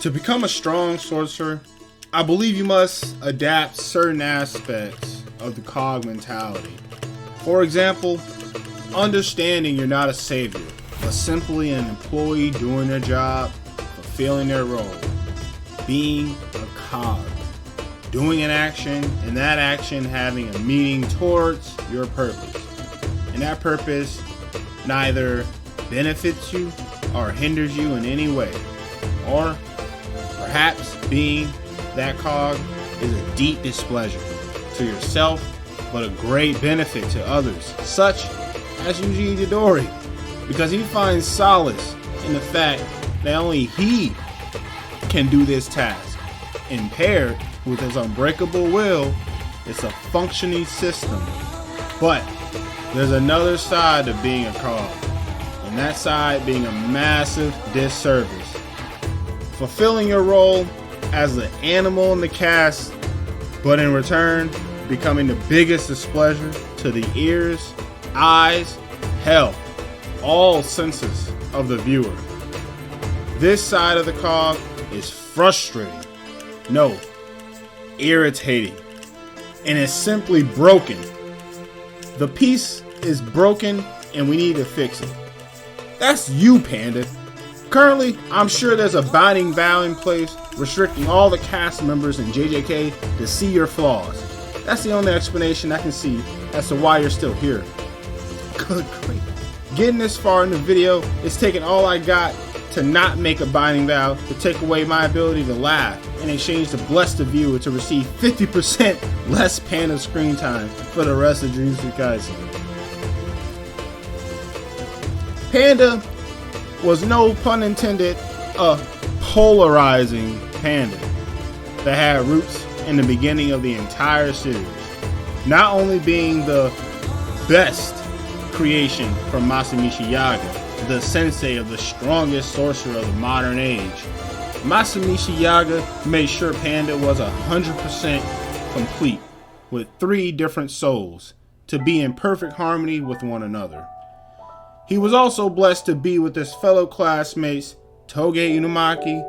To become a strong sorcerer, I believe you must adapt certain aspects of the cog mentality. For example, understanding you're not a savior, but simply an employee doing their job, fulfilling their role, being a cog, doing an action, and that action having a meaning towards your purpose. And that purpose neither benefits you or hinders you in any way. Or perhaps being that cog is a deep displeasure to yourself, but a great benefit to others, such as Yuji Itadori, because he finds solace in the fact that only he can do this task. And paired with his unbreakable will, it's a functioning system. But there's another side to being a cog, and that side being a massive disservice. Fulfilling your role as the animal in the cast, but in return becoming the biggest displeasure to the ears, eyes, hell, all senses of the viewer. This side of the cog is frustrating, no, irritating, and is simply broken. The piece is broken and we need to fix it. That's you, Panda. Currently, I'm sure there's a binding vow in place restricting all the cast members in JJK to see your flaws. That's the only explanation I can see as to why you're still here. Good grief. Getting this far in the video, it's taking all I got to not make a binding vow to take away my ability to laugh in exchange to bless the viewer to receive 50% less Panda screen time for the rest of Jujustu Kaisen. Panda was, no pun intended, a polarizing panda that had roots in the beginning of the entire series. Not only being the best creation from Masamichi Yaga, the sensei of the strongest sorcerer of the modern age, Masamichi Yaga made sure Panda was 100% complete with 3 different souls to be in perfect harmony with one another. He was also blessed to be with his fellow classmates Toge Inumaki,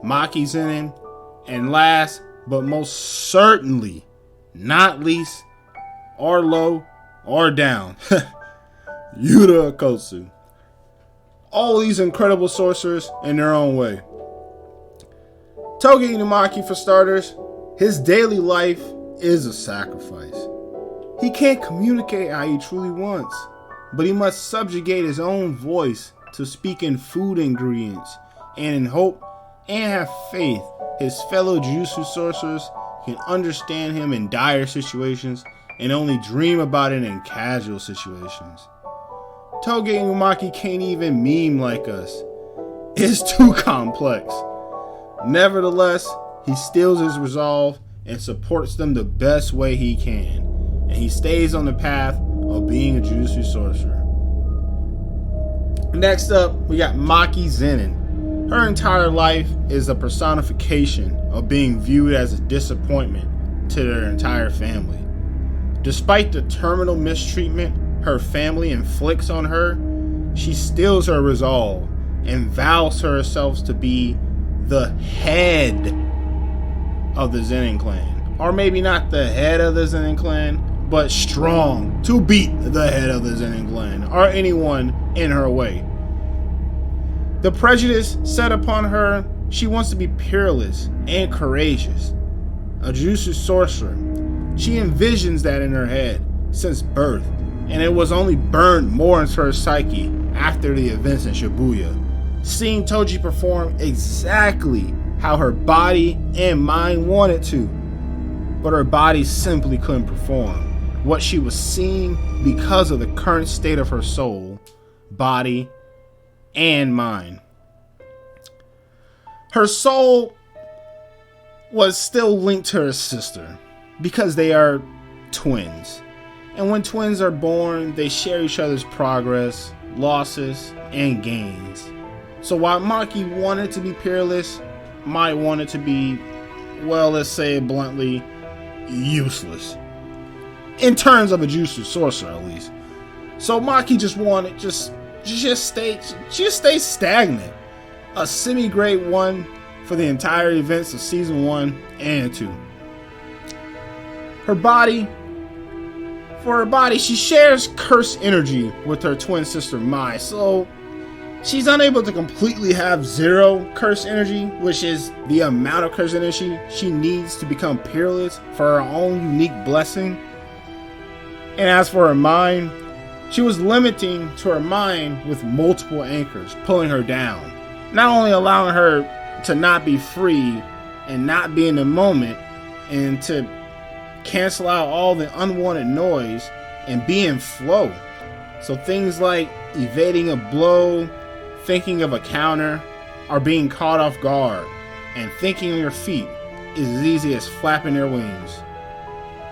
Maki Zenin, and last but most certainly not least, or low or down, Yuta Okkotsu. All these incredible sorcerers in their own way. Toge Inumaki, for starters, his daily life is a sacrifice. He can't communicate how he truly wants, but he must subjugate his own voice to speak in food ingredients, and in hope and have faith his fellow Jujustu sorcerers can understand him in dire situations and only dream about it in casual situations. Toge Inumaki can't even meme like us. It's too complex. Nevertheless, he steals his resolve and supports them the best way he can, and he stays on the path of being a Jujustu sorcerer. Next up, we got Maki Zenin. Her entire life is a personification of being viewed as a disappointment to their entire family. Despite the terminal mistreatment her family inflicts on her, she steals her resolve and vows to herself to be the head of the Zenin clan. Or maybe not the head of the Zenin clan, but strong to beat the head of the Zenin clan or anyone in her way. The prejudice set upon her, she wants to be peerless and courageous. A Jujustu sorcerer, she envisions that in her head since birth, and it was only burned more into her psyche after the events in Shibuya, seeing Toji perform exactly how her body and mind wanted to, but her body simply couldn't perform what she was seeing because of the current state of her soul, body, and mind. Her soul was still linked to her sister because they are twins. And when twins are born, they share each other's progress, losses, and gains. So while Maki wanted to be peerless, Mai wanted to be, well, let's say it bluntly, useless. In terms of a Jujustu sorcerer, at least. So Maki just wanted, just stay stagnant. A semi-grade 1 for the entire events of season 1 and 2. For her body, she shares curse energy with her twin sister Mai, so she's unable to completely have 0 curse energy, which is the amount of curse energy she needs to become peerless for her own unique blessing. And as for her mind, she was limiting to her mind with multiple anchors, pulling her down, not only allowing her to not be free and not be in the moment, and to cancel out all the unwanted noise and be in flow. So things like evading a blow, thinking of a counter, or being caught off guard, and thinking on your feet is as easy as flapping their wings.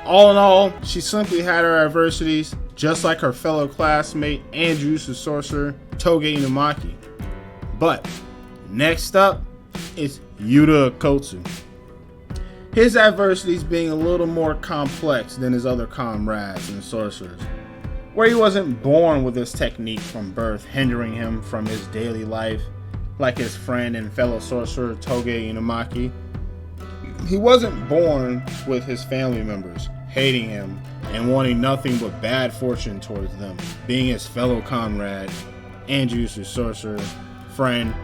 All in all, she simply had her adversities, just like her fellow classmate and Jujustu sorcerer Toge Inumaki. But next up is Yuta Okkotsu. His adversities being a little more complex than his other comrades and sorcerers, where he wasn't born with this technique from birth hindering him from his daily life like his friend and fellow sorcerer Toge Inumaki. He wasn't born with his family members hating him and wanting nothing but bad fortune towards them, being his fellow comrade and Jujustu sorcerer, friend,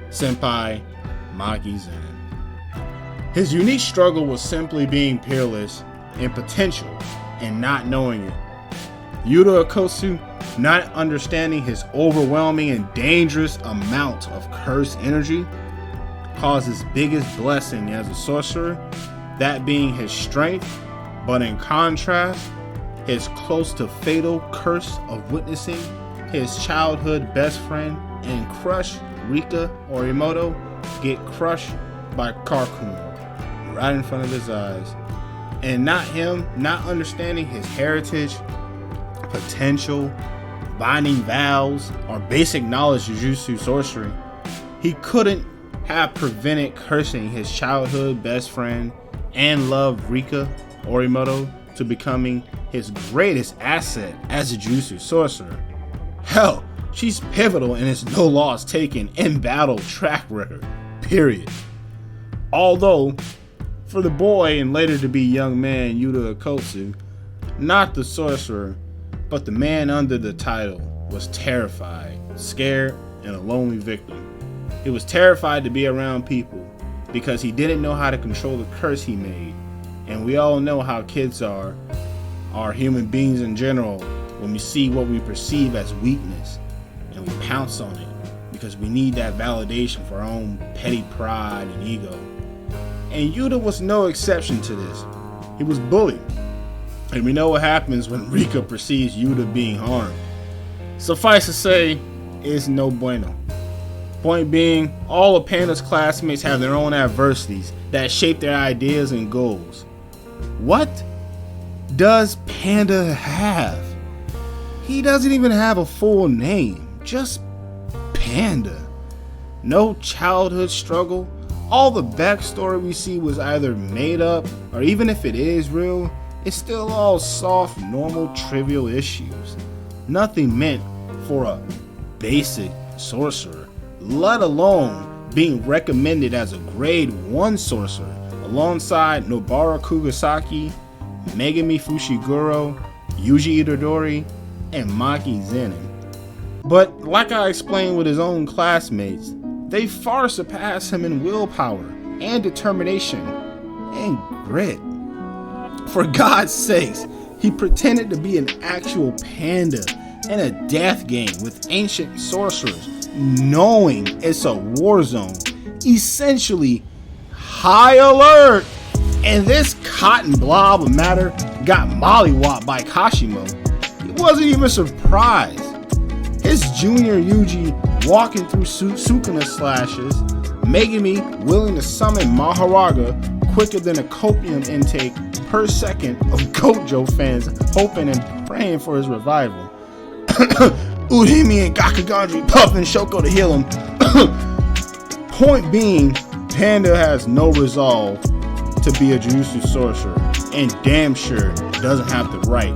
senpai, Maki Zenin. His unique struggle was simply being peerless in potential and not knowing it. Yuta Okkotsu, not understanding his overwhelming and dangerous amount of curse energy, caused his biggest blessing as a sorcerer, that being his strength, but in contrast, his close to fatal curse of witnessing his childhood best friend and crush Rika Orimoto get crushed by Karkuno right in front of his eyes. And not understanding his heritage, potential, binding vows, or basic knowledge of Jujustu sorcery, he couldn't have prevented cursing his childhood best friend and loved Rika Orimoto to becoming his greatest asset as a Jujustu sorcerer. Hell, she's pivotal in his no loss taken in battle track record, period. Although, for the boy and later to be young man Yuta Okkotsu, not the sorcerer, but the man under the title, was terrified, scared, and a lonely victim. He was terrified to be around people because he didn't know how to control the curse he made. And we all know how kids are human beings in general, when we see what we perceive as weakness and we pounce on it because we need that validation for our own petty pride and ego. And Yuta was no exception to this. He was bullied. And we know what happens when Rika perceives Yuta being harmed. Suffice to say, it's no bueno. Point being, all of Panda's classmates have their own adversities that shape their ideas and goals. What does Panda have? He doesn't even have a full name, just Panda. No childhood struggle. All the backstory we see was either made up, or even if it is real, it's still all soft, normal, trivial issues. Nothing meant for a basic sorcerer, let alone being recommended as a grade 1 sorcerer alongside Nobara Kugasaki, Megami Fushiguro, Yuji Itadori, and Maki Zenin. But like I explained with his own classmates, they far surpass him in willpower and determination and grit. For God's sakes, he pretended to be an actual panda in a death game with ancient sorcerers, knowing it's a war zone, essentially high alert. And this cotton blob of matter got mollywopped by Kashimo. He wasn't even surprised. His junior Yuji walking through Sukuna slashes, Megami willing to summon Maharaga quicker than a copium intake per second of Gojo fans hoping and praying for his revival. Urimi and Kakagandri puffing Shoko to heal him. Point being, Panda has no resolve to be a Jujustu sorcerer, and damn sure doesn't have the right